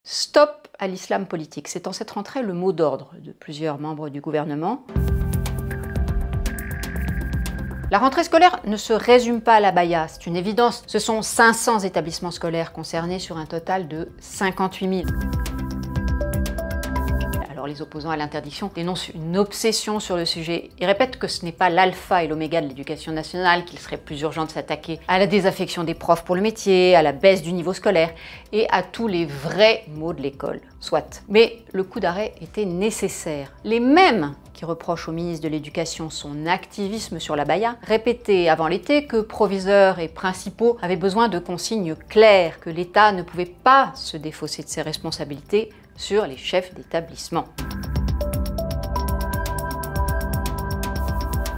Stop à l'islam politique, c'est en cette rentrée le mot d'ordre de plusieurs membres du gouvernement. La rentrée scolaire ne se résume pas à l'abaya, c'est une évidence. Ce sont 500 établissements scolaires concernés sur un total de 58 000. Alors les opposants à l'interdiction dénoncent une obsession sur le sujet. Ils répètent que ce n'est pas l'alpha et l'oméga de l'éducation nationale, qu'il serait plus urgent de s'attaquer à la désaffection des profs pour le métier, à la baisse du niveau scolaire et à tous les vrais maux de l'école. Soit. Mais le coup d'arrêt était nécessaire. Les mêmes qui reprochent au ministre de l'Éducation son activisme sur l'abaya, répétaient avant l'été que proviseurs et principaux avaient besoin de consignes claires, que l'État ne pouvait pas se défausser de ses responsabilités sur les chefs d'établissement.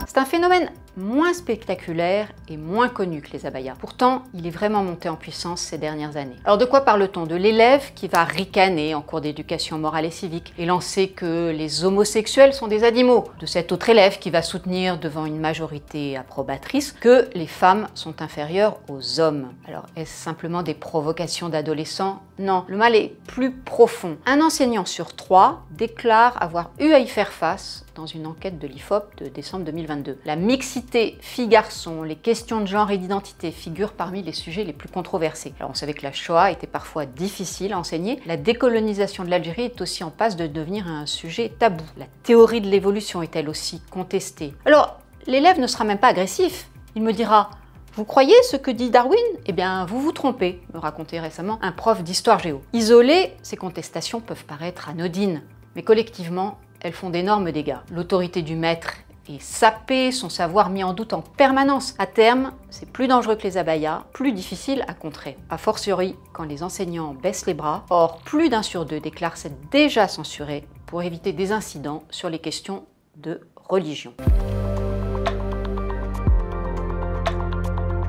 C'est un phénomène moins spectaculaire et moins connu que les abayas. Pourtant, il est vraiment monté en puissance ces dernières années. Alors de quoi parle-t-on? De l'élève qui va ricaner en cours d'éducation morale et civique et lancer que les homosexuels sont des animaux. De cet autre élève qui va soutenir devant une majorité approbatrice que les femmes sont inférieures aux hommes. Alors est-ce simplement des provocations d'adolescents? Non, le mal est plus profond. Un enseignant sur 3 déclare avoir eu à y faire face dans une enquête de l'IFOP de décembre 2022. La mixité filles-garçons, les questions de genre et d'identité figurent parmi les sujets les plus controversés. Alors on savait que la Shoah était parfois difficile à enseigner. La décolonisation de l'Algérie est aussi en passe de devenir un sujet tabou. La théorie de l'évolution est elle aussi contestée. Alors l'élève ne sera même pas agressif. Il me dira: vous croyez ce que dit Darwin? Eh bien, vous vous trompez, me racontait récemment un prof d'histoire géo. Isolées, ces contestations peuvent paraître anodines, mais collectivement, elles font d'énormes dégâts. L'autorité du maître est sapée, son savoir mis en doute en permanence. À terme, c'est plus dangereux que les abayas, plus difficile à contrer. A fortiori, quand les enseignants baissent les bras. Or, plus d'un sur deux déclare s'être déjà censuré pour éviter des incidents sur les questions de religion.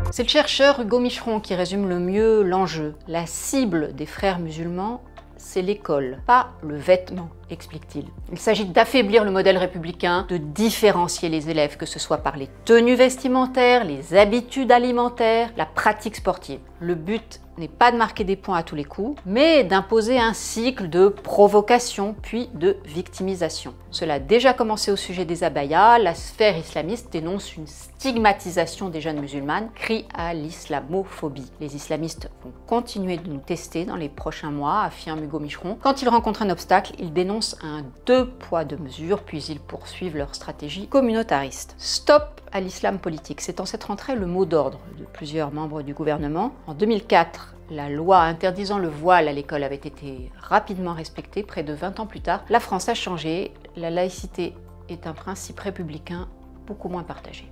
C'est le chercheur Hugo Micheron qui résume le mieux l'enjeu. La cible des frères musulmans, c'est l'école, pas le vêtement, explique-t-il. Il s'agit d'affaiblir le modèle républicain, de différencier les élèves, que ce soit par les tenues vestimentaires, les habitudes alimentaires, la pratique sportive. Le but n'est pas de marquer des points à tous les coups, mais d'imposer un cycle de provocation puis de victimisation. Cela a déjà commencé au sujet des abayas. La sphère islamiste dénonce une stigmatisation des jeunes musulmanes, crie à l'islamophobie. Les islamistes vont continuer de nous tester dans les prochains mois, affirme Hugo Micheron. Quand ils rencontrent un obstacle, ils dénoncent un 2 poids 2 mesures, puis ils poursuivent leur stratégie communautariste. Stop à l'islam politique, c'est en cette rentrée le mot d'ordre de plusieurs membres du gouvernement. En 2004, la loi interdisant le voile à l'école avait été rapidement respectée. Près de 20 ans plus tard, la France a changé. La laïcité est un principe républicain beaucoup moins partagé.